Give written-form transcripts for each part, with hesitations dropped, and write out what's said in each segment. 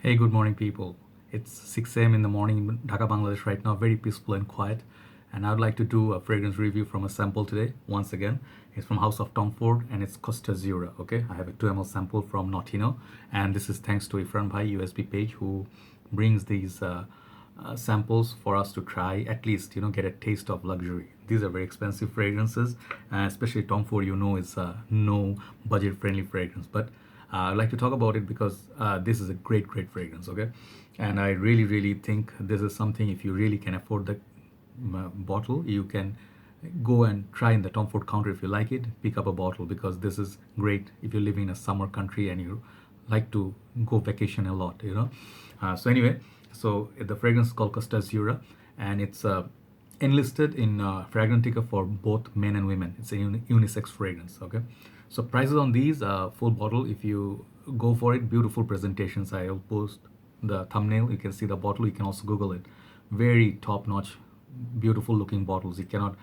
Hey, good morning, people. It's 6 a.m. in the morning in Dhaka, Bangladesh right now, very peaceful and quiet. And I would like to do a fragrance review from a sample today, once again. It's from House of Tom Ford and it's Costa Azzurra, okay? I have a 2 ml sample from Notino. And this is thanks to Ifran Bhai, USB page, who brings these samples for us to try, at least, get a taste of luxury. These are very expensive fragrances, especially Tom Ford, is no budget friendly fragrance. But I'd like to talk about it because this is a great, great fragrance, okay? And I really, really think this is something, if you really can afford the bottle, you can go and try in the Tom Ford counter. If you like it, pick up a bottle, because this is great if you're living in a summer country and you like to go vacation a lot. So anyway, so the fragrance is called Costa Azzurra, and it's enlisted in Fragrantica for both men and women. It's a unisex fragrance, okay? So prices on these, full bottle, if you go for it, beautiful presentations. I'll post the thumbnail. You can see the bottle. You can also Google it. Very top-notch, beautiful looking bottles. You cannot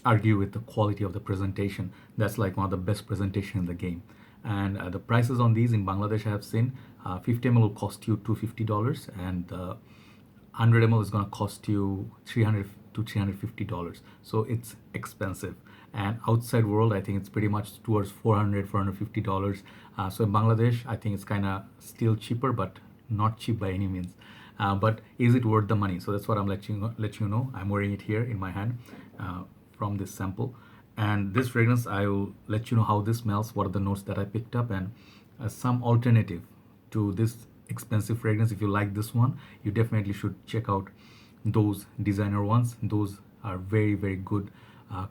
argue with the quality of the presentation. That's like one of the best presentation in the game. And the prices on these in Bangladesh I have seen, 50 ml will cost you $250, and 100 ml is going to cost you $300 to $350. So it's expensive. And outside world, I think it's pretty much towards $400 $450. So in Bangladesh, I think it's kind of still cheaper, but not cheap by any means. But is it worth the money? So that's what I'm let you know. I'm wearing it here in my hand from this sample. And this fragrance, I will let you know how this smells, what are the notes that I picked up, and some alternative to this expensive fragrance. If you like this one, you definitely should check out those designer ones. Those are very, very good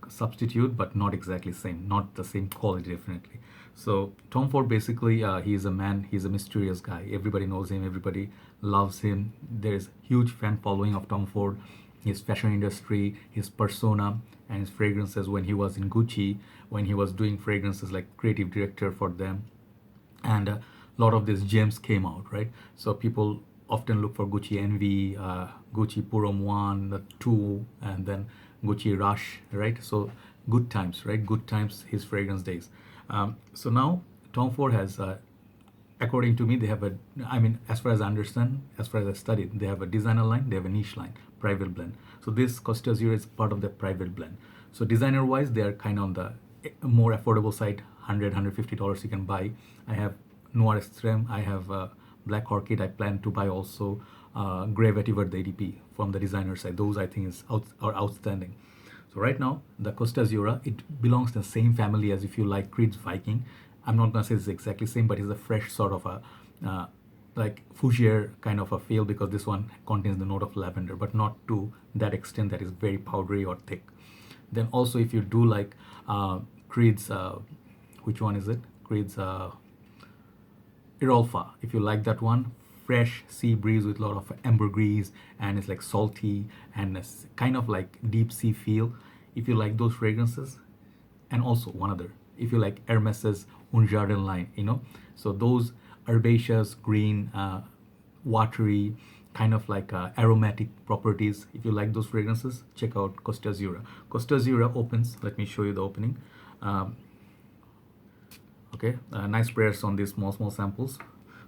substitute, but not exactly same, not the same quality, definitely. So Tom Ford, basically, he's a man, he's a mysterious guy. Everybody knows him, everybody loves him. There's huge fan following of Tom Ford, his fashion industry, his persona, and his fragrances. When he was in Gucci, when he was doing fragrances like creative director for them, and a lot of these gems came out, right? So people often look for Gucci Envy, Gucci Purom 1, the 2, and then Gucci Rush, right? So good times, right? Good times, his fragrance days. So now Tom Ford has, according to me, they have as far as I understand, as far as I studied, they have a designer line, they have a niche line, private blend. So this Costa Azzurra is part of the private blend. So designer wise, they are kind of on the more affordable side, $150 you can buy. I have Noir Extreme, I have Black Orchid. I plan to buy also Grey Vetiver, the ADP from the designer side. Those I think are outstanding. So right now, the Costa Azzurra, it belongs to the same family as, if you like, Creed's Viking. I'm not gonna say it's exactly same, but it's a fresh sort of a like Fougere kind of a feel, because this one contains the note of lavender, but not to that extent that is very powdery or thick. Then also, if you do like Creed's, which one is it? Creed's Irolfa, if you like that one, fresh sea breeze with a lot of ambergris, and it's like salty and it's kind of like deep sea feel. If you like those fragrances, and also one other, if you like Hermes's Un Jardin line, so those herbaceous, green, watery, kind of like aromatic properties. If you like those fragrances, check out Costa Azzurra. Costa Azzurra opens. Let me show you the opening. Okay, nice prayers on these small samples.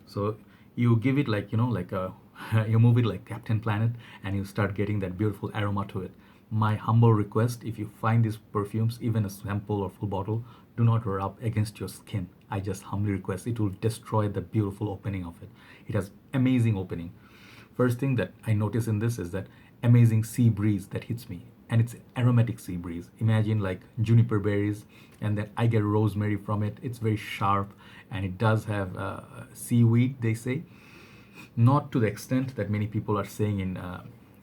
So you give it like you move it like Captain Planet, and you start getting that beautiful aroma to it. My humble request, if you find these perfumes, even a sample or full bottle, do not rub against your skin. I just humbly request. It will destroy the beautiful opening of it. It has amazing opening. First thing that I notice in this is that amazing sea breeze that hits me, and it's aromatic sea breeze. Imagine like juniper berries, and then I get rosemary from it. It's very sharp, and it does have seaweed, they say, not to the extent that many people are saying in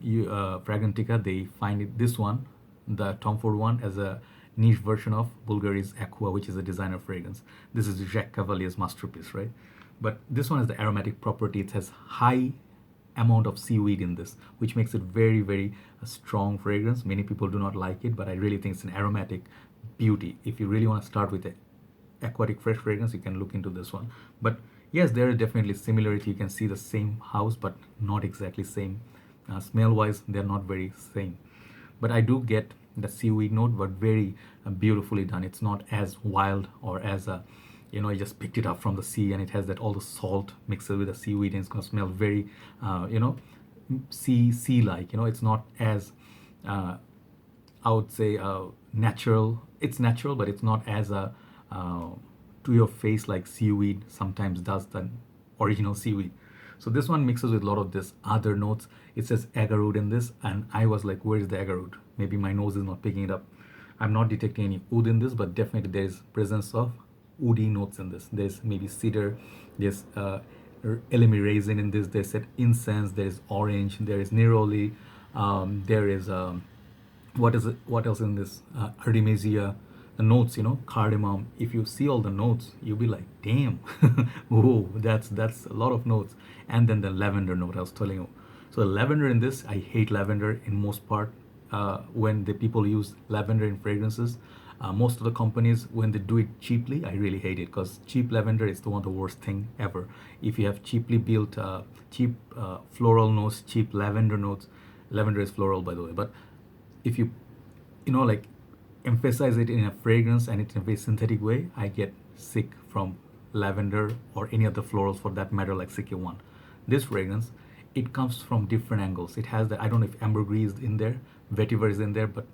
Fragrantica. They find this one, the Tom Ford one, as a niche version of Bulgari's Aqua, which is a designer fragrance. This is Jacques Cavalier's masterpiece, right? But this one has the aromatic property. It has high amount of seaweed in this, which makes it very, very strong fragrance. Many people do not like it, but I really think it's an aromatic beauty. If you really want to start with an aquatic fresh fragrance, you can look into this one. But yes, there is definitely similarity. You can see the same house, but not exactly same. Smell wise, they're not very same. But I do get the seaweed note, but very beautifully done. It's not as wild or as I just picked it up from the sea, and it has that all the salt mixed with the seaweed, and it's gonna smell very, sea like. It's not as, uh, I would say, natural. It's natural, but it's not as uh, to your face like seaweed sometimes does than original seaweed. So this one mixes with a lot of this other notes. It says agarwood in this, and I was like, where is the agarwood? Maybe my nose is not picking it up. I'm not detecting any wood in this, but definitely there is presence of woody notes in this. There's maybe cedar, there's elemi resin in this. There's said incense. There is orange. There is neroli. There is what is it? What else in this? Artemisia. The notes, cardamom. If you see all the notes, you'll be like, damn, whoa, that's a lot of notes. And then the lavender note I was telling you. So the lavender in this, I hate lavender in most part. When the people use lavender in fragrances, most of the companies, when they do it cheaply, I really hate it, because cheap lavender is the one of the worst thing ever. If you have cheaply built cheap floral notes, cheap lavender notes, lavender is floral by the way, but if you like emphasize it in a fragrance and it's in a very synthetic way, I get sick from lavender or any other florals for that matter, like CK1. This fragrance, it comes from different angles. It has that, I don't know if ambergris is in there, vetiver is in there, but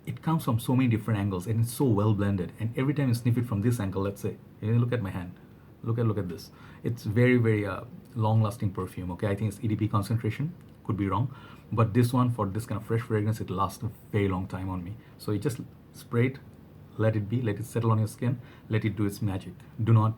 it comes from so many different angles, and it's so well blended. And every time you sniff it from this angle, let's say, look at my hand, look at this. It's very, very long lasting perfume. Okay, I think it's EDP concentration, could be wrong, but this one, for this kind of fresh fragrance, it lasts a very long time on me. So you just spray it, let it be, let it settle on your skin, let it do its magic. Do not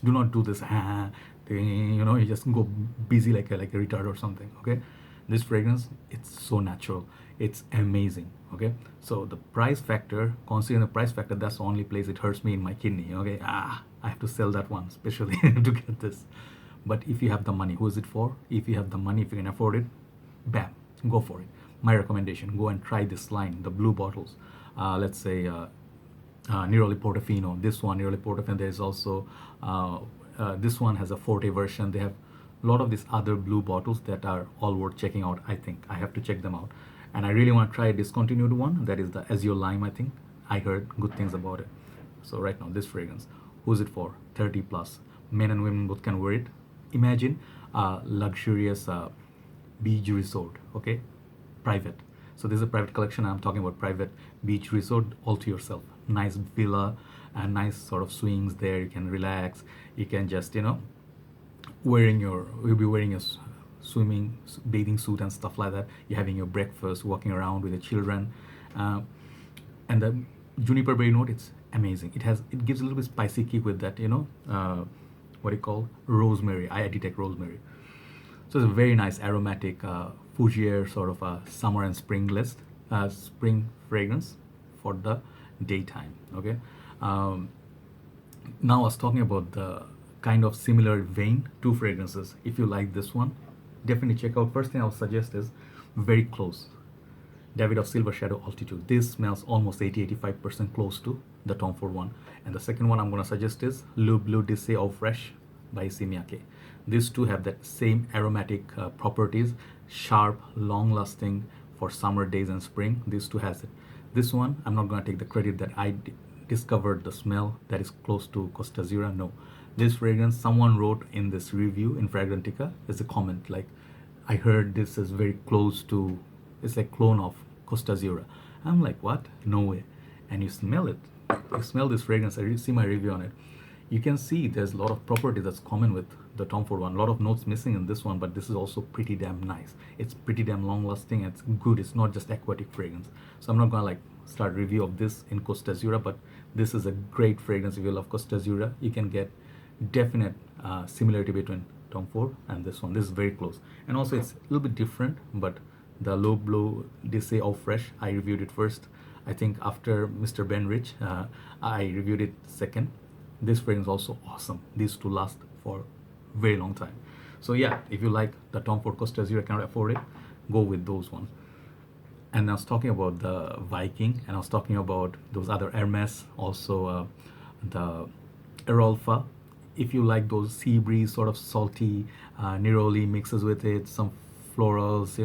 do this thing, you just go busy like a retard or something. Okay, this fragrance, it's so natural, it's amazing. Okay, so the price factor, considering the price factor, that's the only place it hurts me in my kidney. Okay, I have to sell that one especially to get this. But if you have the money, who is it for? If you have the money, if you can afford it, bam, go for it. My recommendation, go and try this line, the blue bottles. Let's say Neroli Portofino, this one, Neroli Portofino. There's also this one has a Forte version. They have a lot of these other blue bottles that are all worth checking out. I think I have to check them out, and I really want to try a discontinued one, that is the Azure Lime. I think I heard good things about it. So right now, this fragrance, who's it for? 30 plus, men and women both can wear it. Imagine a luxurious beach resort. Okay, private. So this is a private collection. I'm talking about private beach resort, all to yourself. Nice villa and nice sort of swings there. You can relax. You can just you'll be wearing your swimming bathing suit and stuff like that. You're having your breakfast, walking around with the children, and the juniper berry note. It's amazing. It gives a little bit spicy kick with that. What do you call rosemary? I detect rosemary. So it's a very nice aromatic Fougere sort of a summer and spring spring fragrance for the daytime. Okay. Now I was talking about the kind of similar vein, two fragrances. If you like this one, definitely check out. First thing I would suggest is very close. David of Silver Shadow Altitude. This smells almost 80-85% close to the Tom Ford one. And the second one I'm going to suggest is Le Bleu d'Essai Au Fresh by Simiake. These two have that same aromatic properties, sharp, long-lasting for summer days and spring. These two has it. This one, I'm not going to take the credit that I discovered the smell that is close to Costa Azzurra. No. This fragrance, someone wrote in this review in Fragrantica, as a comment, like, I heard this is very close to, it's like clone of Costa Azzurra. I'm like, what? No way. And you smell it. You smell this fragrance. I see my review on it. You can see there's a lot of property that's common with the Tom Ford one. A lot of notes missing in this one, but this is also pretty damn nice. It's pretty damn long lasting. It's good. It's not just aquatic fragrance. So I'm not gonna start review of this in Costa Azzurra, but this is a great fragrance. If you love Costa Azzurra, you can get definite similarity between Tom Ford and this one. This is very close, and also it's a little bit different. But the Le Bleu d'Essai Au Fresh, I reviewed it first. I think after Mr. Ben Rich, I reviewed it second. This fragrance is also awesome. These two last for very long time. So yeah, if you like the Tom Ford Costa Azzurra, cannot afford it, go with those ones. And I was talking about the Viking, and I was talking about those other Hermes, also the Erolfa. If you like those sea breeze, sort of salty, neroli mixes with it, some florals,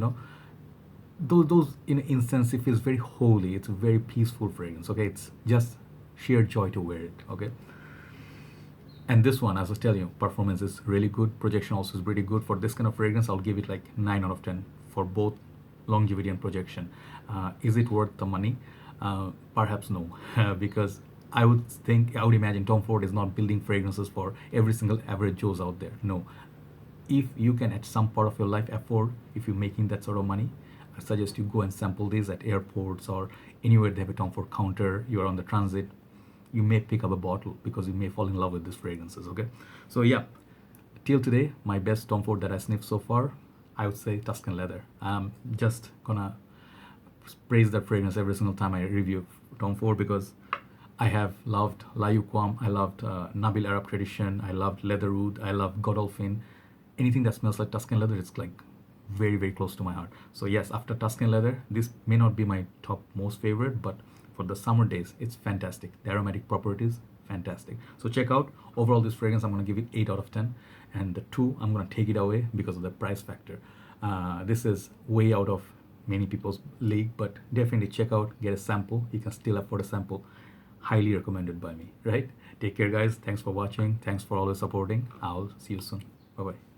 those incense, it feels very holy. It's a very peaceful fragrance. Okay, it's just sheer joy to wear it. Okay. And this one, as I was telling you, performance is really good. Projection also is pretty good. For this kind of fragrance, I'll give it like 9 out of 10 for both longevity and projection. Is it worth the money? Perhaps no, because I would imagine Tom Ford is not building fragrances for every single average Joe's out there. No. If you can at some part of your life afford, if you're making that sort of money, I suggest you go and sample these at airports or anywhere they have a Tom Ford counter, you're on the transit, you may pick up a bottle because you may fall in love with these fragrances, okay? So yeah, till today, my best Tom Ford that I sniffed so far, I would say Tuscan Leather. I'm just gonna praise that fragrance every single time I review Tom Ford because I have loved La Yuquam, I loved Nabil Arab Tradition, I loved Leatherwood, I love Godolphin. Anything that smells like Tuscan Leather, it's like very, very close to my heart. So yes, after Tuscan Leather, this may not be my top most favorite, but for the summer days, it's fantastic. The aromatic properties, fantastic. So check out, overall this fragrance, I'm gonna give it 8 out of 10. And the 2, I'm gonna take it away because of the price factor. This is way out of many people's league, but definitely check out, get a sample. You can still afford a sample. Highly recommended by me, right? Take care, guys. Thanks for watching. Thanks for always supporting. I'll see you soon. Bye-bye.